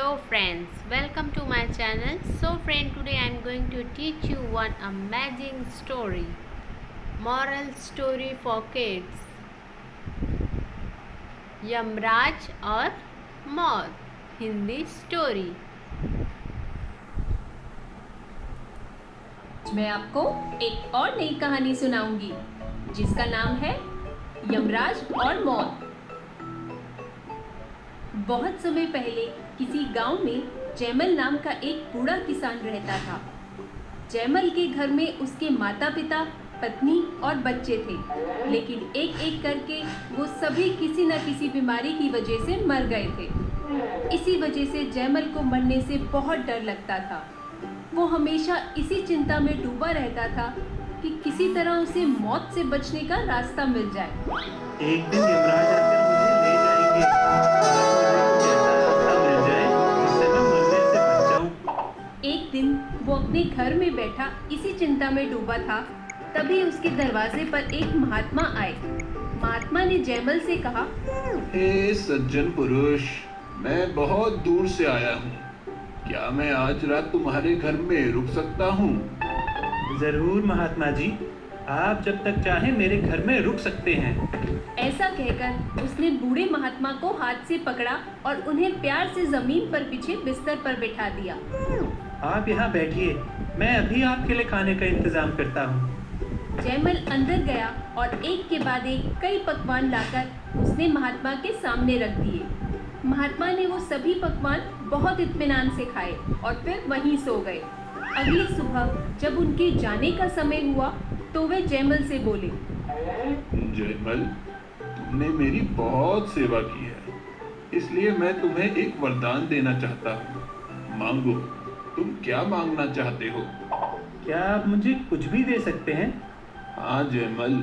Hello friends, welcome to my channel. So friend, today I am going to teach you one amazing story. Moral story for kids. Yamraj और मौत Hindi story. मैं आपको एक और नई कहानी सुनाऊंगी जिसका नाम है यमराज और मौत। बहुत समय पहले किसी गांव में जैमल नाम का एक बूढ़ा किसान रहता था। जैमल के घर में उसके माता पिता, पत्नी और बच्चे थे, लेकिन एक एक करके वो सभी किसी न किसी बीमारी की वजह से मर गए थे। इसी वजह से जैमल को मरने से बहुत डर लगता था। वो हमेशा इसी चिंता में डूबा रहता था कि किसी तरह उसे मौत से बचने का रास्ता मिल जाए। एक दिन यमराज आकर मुझे ले जाएंगे। एक दिन वो अपने घर में बैठा इसी चिंता में डूबा था, तभी उसके दरवाजे पर एक महात्मा आए। महात्मा ने जैमल से कहा, हे सज्जन पुरुष, मैं बहुत दूर से आया हूँ। क्या मैं आज रात तुम्हारे घर में रुक सकता हूँ? जरूर महात्मा जी, आप जब तक चाहें मेरे घर में रुक सकते हैं। ऐसा कहकर उसने बूढ़े महात्मा को हाथ से पकड़ा और उन्हें प्यार से जमीन पर बिछे बिस्तर पर बिठा दिया। आप यहाँ बैठिए, मैं अभी आपके लिए खाने का इंतजाम करता हूँ। जैमल अंदर गया और एक के बाद एक कई पकवान लाकर उसने महात्मा के सामने रख दिए। महात्मा ने वो सभी पकवान बहुत इत्मीनान से खाए और फिर वहीं सो गए। अगली सुबह जब उनके जाने का समय हुआ तो वे जैमल से बोले, जैमल, तुमने मेरी बहुत सेवा की है, इसलिए मैं तुम्हें एक वरदान देना चाहता हूँ। मांगो, तुम क्या मांगना चाहते हो? क्या आप मुझे कुछ भी दे सकते हैं? हाँ जैमल,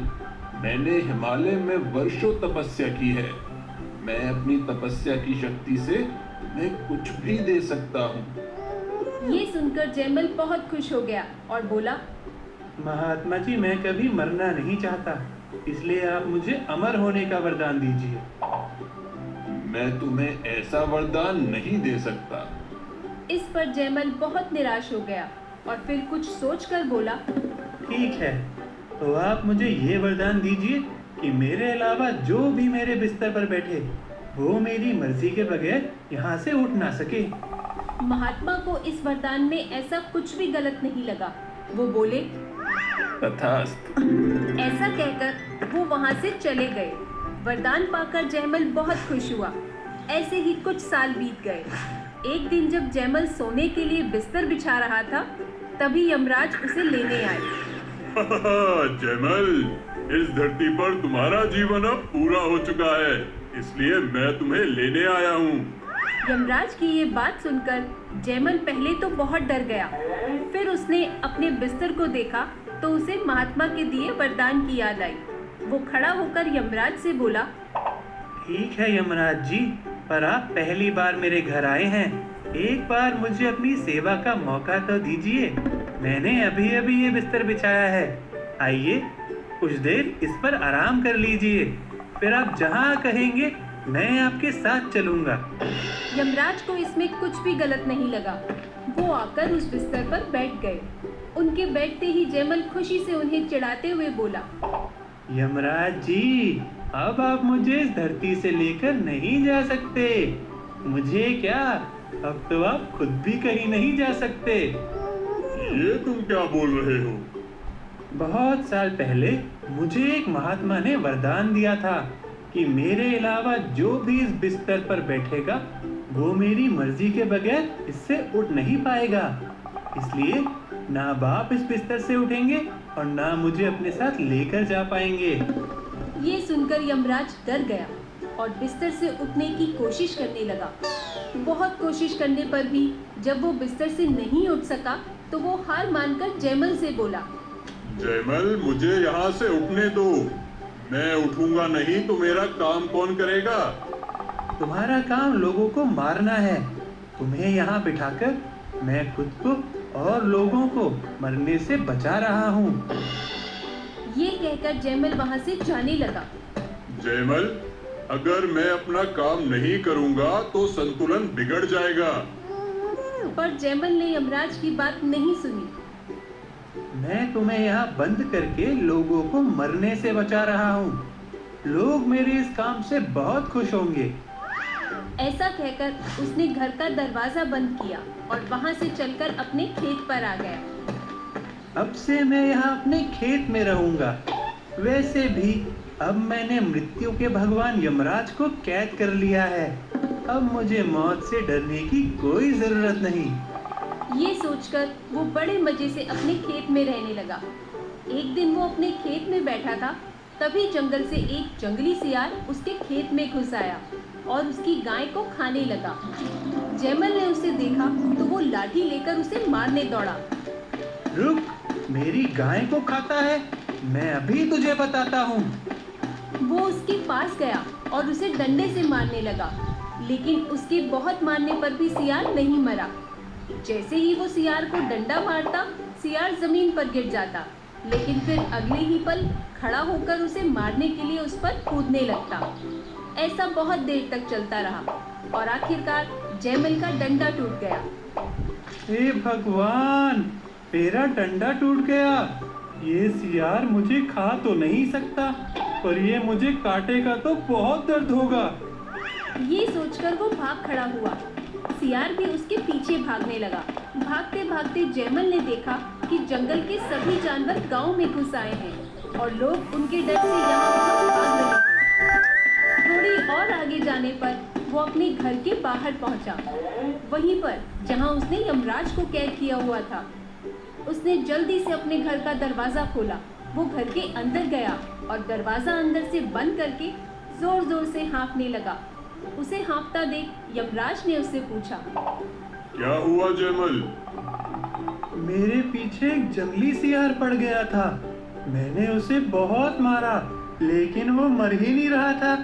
मैंने हिमालय में वर्षों तपस्या की है। मैं अपनी तपस्या की शक्ति से तुम्हें कुछ भी दे सकता हूँ। ये सुनकर जैमल बहुत खुश हो गया और बोला, महात्मा जी, मैं कभी मरना नहीं चाहता, इसलिए आप मुझे अमर होने का वरदान दीजिए। मैं तुम्हें ऐसा वरदान नहीं दे सकता। इस पर जैमल बहुत निराश हो गया और फिर कुछ सोचकर बोला, ठीक है, तो आप मुझे ये वरदान दीजिए कि मेरे अलावा जो भी मेरे बिस्तर पर बैठे वो मेरी मर्जी के बगैर यहाँ से उठ ना सके। महात्मा को इस वरदान में ऐसा कुछ भी गलत नहीं लगा। वो बोले, तथास्तु। ऐसा कहकर वो वहाँ से चले गए। वरदान पाकर जैमल बहुत खुश हुआ। ऐसे ही कुछ साल बीत गए। एक दिन जब जैमल सोने के लिए बिस्तर बिछा रहा था, तभी यमराज उसे लेने आए। जैमल, इस धरती पर तुम्हारा जीवन अब पूरा हो चुका है, इसलिए मैं तुम्हें लेने आया हूँ। यमराज की ये बात सुनकर जैमल पहले तो बहुत डर गया। फिर उसने अपने बिस्तर को देखा तो उसे महात्मा के दिए वरदान की याद आई। वो खड़ा होकर यमराज से बोला, ठीक है यमराज जी, पर आप पहली बार मेरे घर आए हैं, एक बार मुझे अपनी सेवा का मौका तो दीजिए। मैंने अभी अभी ये बिस्तर बिछाया है, आइए कुछ देर इस पर आराम कर लीजिए, फिर आप जहाँ कहेंगे मैं आपके साथ चलूंगा। यमराज को इसमें कुछ भी गलत नहीं लगा। वो आकर उस बिस्तर पर बैठ गए। उनके बैठते ही जैमल खुशी से उन्हें चिढ़ाते हुए बोला, यमराज जी, अब आप मुझे इस धरती से लेकर नहीं जा सकते। मुझे क्या, अब तो आप खुद भी कहीं नहीं जा सकते। ये तुम क्या बोल रहे हो? बहुत साल पहले मुझे एक महात्मा ने वरदान दिया था कि मेरे अलावा जो भी इस बिस्तर पर बैठेगा वो मेरी मर्जी के बगैर इससे उठ नहीं पाएगा। इसलिए ना बाप इस बिस्तर से उठेंगे और ना मुझे अपने साथ लेकर जा पाएंगे। ये सुनकर यमराज डर गया और बिस्तर से उठने की कोशिश करने लगा। बहुत कोशिश करने पर भी जब वो बिस्तर से नहीं उठ सका तो वो हार मानकर जैमल से बोला, जैमल, मुझे यहाँ से उठने दो। मैं उठूंगा नहीं तो मेरा काम कौन करेगा? तुम्हारा काम लोगों को मारना है। तुम्हें यहाँ बिठाकर मैं खुद को और लोगों को मरने से बचा रहा हूँ। ये कहकर जैमल वहाँ से जाने लगा। जैमल, अगर मैं अपना काम नहीं करूंगा तो संतुलन बिगड़ जाएगा। पर जैमल ने यमराज की बात नहीं सुनी। मैं तुम्हें यहाँ बंद करके लोगों को मरने से बचा रहा हूँ। लोग मेरे इस काम से बहुत खुश होंगे। ऐसा कहकर उसने घर का दरवाजा बंद किया और वहां से चलकर अपने खेत पर आ गया। अब से मैं यहाँ अपने खेत में रहूंगा। वैसे भी अब मैंने मृत्यु के भगवान यमराज को कैद कर लिया है। अब मुझे मौत से डरने की कोई जरूरत नहीं। ये सोचकर वो बड़े मजे से अपने खेत में रहने लगा। एक दिन वो अपने खेत में बैठा था, तभी जंगल से एक जंगली सियार उसके खेत में घुस आया और उसकी गाय को खाने लगा। जैमल ने उसे देखा तो वो लाठी लेकर उसे मारने दौड़ा। रुक, मेरी गाय को खाता है, मैं अभी तुझे बताता हूँ। वो उसके पास गया और उसे डंडे से मारने लगा, लेकिन उसके बहुत मारने पर भी सियार नहीं मरा। जैसे ही वो सियार को डंडा मारता, सियार जमीन पर गिर जाता, लेकिन फिर अगले ही पल खड़ा होकर उसे मारने के लिए उस पर कूदने लगता। ऐसा बहुत देर तक चलता रहा और आखिरकार जैमल का डंडा टूट गया। हे भगवान, मेरा डंडा टूट गया। ये सियार मुझे खा तो नहीं सकता, पर ये मुझे काटेगा तो बहुत दर्द होगा। ये सोचकर वो भाग खड़ा हुआ। सियार भी उसके पीछे भागने लगा। भागते भागते जैमल ने देखा कि जंगल के सभी जानवर गांव में घुस आए हैं और लोग उनके डर से यहाँ वहाँ भाग रहे थे। थोड़ी और आगे जाने पर वो अपने घर के बाहर पहुंचा, वहीं पर जहाँ उसने यमराज को कैद किया हुआ था। उसने जल्दी से अपने घर का दरवाजा खोला। वो घर के अंदर गया और दरवाजा अंदर से बंद करके जोर जोर से हाँफने लगा। उसे हाँफता देख यमराज ने उससे पूछा, क्या हुआ जैमल? मेरे पीछे एक जंगली सियार पड़ गया था। मैंने उसे बहुत मारा, लेकिन वो मर ही नहीं रहा था।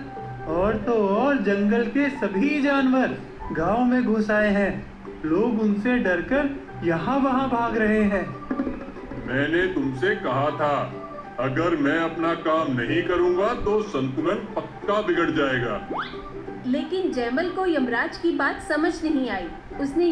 और तो और जंगल के सभी जानवर गांव में घुस आए हैं। लोग उनसे डरकर यहाँ वहाँ भाग रहे हैं। मैंने तुमसे कहा था, अगर मैं अपना काम नहीं करूंगा तो संतुलन पक्का बिगड़ जाएगा। लेकिन जैमल को यमराज की बात समझ नहीं आई। उसने